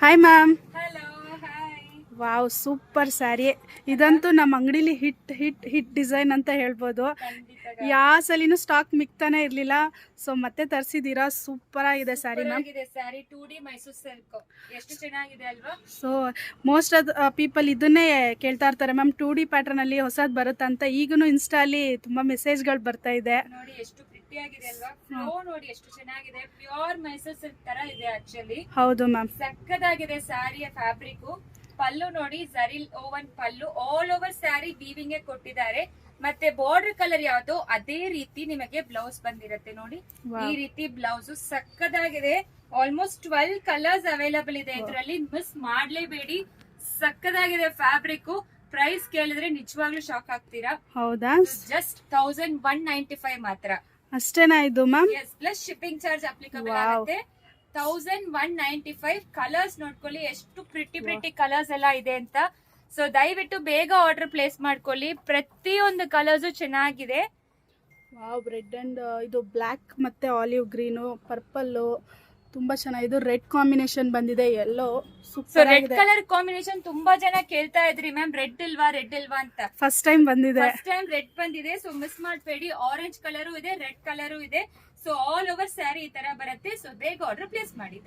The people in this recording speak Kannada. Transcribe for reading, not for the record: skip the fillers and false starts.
Hi ma'am. Hello hi. Wow, super sari. ಇದಂತೂ ನಮ್ಮ ಅಂಗಡಿಲಿ ಹಿಟ್ ಹಿಟ್ ಹಿಟ್ ಡಿಸೈನ್ ಅಂತ ಹೇಳ್ಬೋದು. ಯಾವ ಸಲಿನೂ ಸ್ಟಾಕ್ ಮಿಕ್ತಾನೆ ಇರಲಿಲ್ಲ, ಸೊ ಮತ್ತೆ ತರಿಸಿದ್ದೀರಾ. ಸೂಪರ್ ಆಗಿದೆ sari ma'am. Sari 2D Mysuru silk ಎಷ್ಟು ಚೆನ್ನಾಗಿದೆ ಅಲ್ವಾ. ಸೊ ಮೋಸ್ಟ್ ಆಫ್ ಪೀಪಲ್ ಇದನ್ನೇ ಕೇಳ್ತಾ ಇರ್ತಾರೆ ಮ್ಯಾಮ್, 2D ಪ್ಯಾಟರ್ನ್ ಅಲ್ಲಿ ಹೊಸದು ಬರುತ್ತಂತ. ಈಗಲೂ ಇನ್ಸ್ಟಾಲಿ ತುಂಬಾ ಮೆಸೇಜ್ಗಳು ಬರ್ತಾ ಇದೆ. ನೋಡಿ ಎಷ್ಟು ಪ್ರಿಟಿ ಆಗಿದೆ ಅಲ್ವಾ. ಫ್ಲೋ ನೋಡಿ ಎಷ್ಟು ಚೆನ್ನಾಗಿದೆ. ಪ್ಯೂರ್ ಮೈಸೂರು ಸಿಲ್ಕ್ ತರ ಇದೆ ಆಕ್ಚುಲಿ. ಹೌದು ಮ್ಯಾಮ್. ಸಕ್ಕದಾಗಿದೆ ಸ್ಯಾರಿಯ ಫ್ಯಾಬ್ರಿಕ್. ಪಲ್ಲು ನೋಡಿ ಜರಿ ಓವನ್ ಪಲ್ಲು, ಆಲ್ ಓವರ್ ಸ್ಯಾರಿ ವೀವಿಂಗ್ ಕೊಟ್ಟಿದ್ದಾರೆ. ಮತ್ತೆ ಬಾರ್ಡರ್ ಕಲರ್ ಯಾವ್ದು ಅದೇ ರೀತಿ ನಿಮಗೆ ಬ್ಲೌಸ್ ಬಂದಿರುತ್ತೆ ನೋಡಿ. ಈ ರೀತಿ ಬ್ಲೌಸ್ ಸಕ್ಕದಾಗಿದೆ. ಆಲ್ಮೋಸ್ಟ್ 12 ಕಲರ್ಸ್ ಅವೈಲಬಲ್ ಇದೆ ಇದರಲ್ಲಿ, ಮಿಸ್ ಮಾಡ್ಲೇಬೇಡಿ. ಸಕ್ಕದಾಗಿದೆ ಫ್ಯಾಬ್ರಿಕ್. ಪ್ರೈಸ್ ಕೇಳಿದ್ರೆ ನಿಜವಾಗ್ಲೂ ಶಾಕ್ ಆಗ್ತೀರಾ. ಹೌದಾ? ಜಸ್ಟ್ 1195 ಮಾತ್ರ. ಅಷ್ಟೇನಾ ಇದು ma'am? Yes, plus shipping charge applicable ಆಗುತ್ತೆ. 1195. ಕಲರ್ಸ್ ನೋಡ್ಕೊಳ್ಳಿ ಎಷ್ಟು ಪ್ರಿಟಿ ಕಲರ್ಸ್ ಎಲ್ಲ ಇದೆ ಅಂತ. ಸೊ ದಯವಿಟ್ಟು ಬೇಗ ಆರ್ಡರ್ ಪ್ಲೇಸ್ ಮಾಡ್ಕೊಳ್ಳಿ. ಪ್ರತಿಯೊಂದು ಕಲರ್ಸ್ ಚೆನ್ನಾಗಿದೆ. ವಾವ್, ರೆಡ್ ಅಂಡ್ ಇದು ಬ್ಲ್ಯಾಕ್ ಮತ್ತೆ ಆಲಿವ್ ಗ್ರೀನು, ಪರ್ಪಲ್ಲು ತುಂಬಾ ಚೆನ್ನಾಗಿದೆ. ರೆಡ್ ಕಾಂಬಿನೇಷನ್ ಬಂದಿದೆ, ಎಲ್ಲೋ ಸೂಪರ್ ರೆಡ್ ಆಗಿದೆ. ಕಲರ್ ಕಾಂಬಿನೇಷನ್ ತುಂಬಾ ಜನ ಕೇಳ್ತಾ ಇದ್ರಿ ಮ್ಯಾಮ್, ರೆಡ್ ಇಲ್ವಾ ಅಂತ. ಫಸ್ಟ್ ಟೈಮ್ ಬಂದಿದೆ. ಫಸ್ಟ್ ಟೈಮ್ ರೆಡ್ ಬಂದಿದೆ. ಸೊ ಮಿಸ್ ಮಾಡಬೇಡಿ. ಆರೆಂಜ್ ಕಲರು ಇದೆ, ರೆಡ್ ಕಲರು ಇದೆ. ಸೊ ಆಲ್ ಓವರ್ ಸ್ಯಾರಿ ಈ ತರ ಬರುತ್ತೆ. ಸೊ ಬೇಗ ಆರ್ಡರ್ ಪ್ಲೇಸ್ ಮಾಡಿ.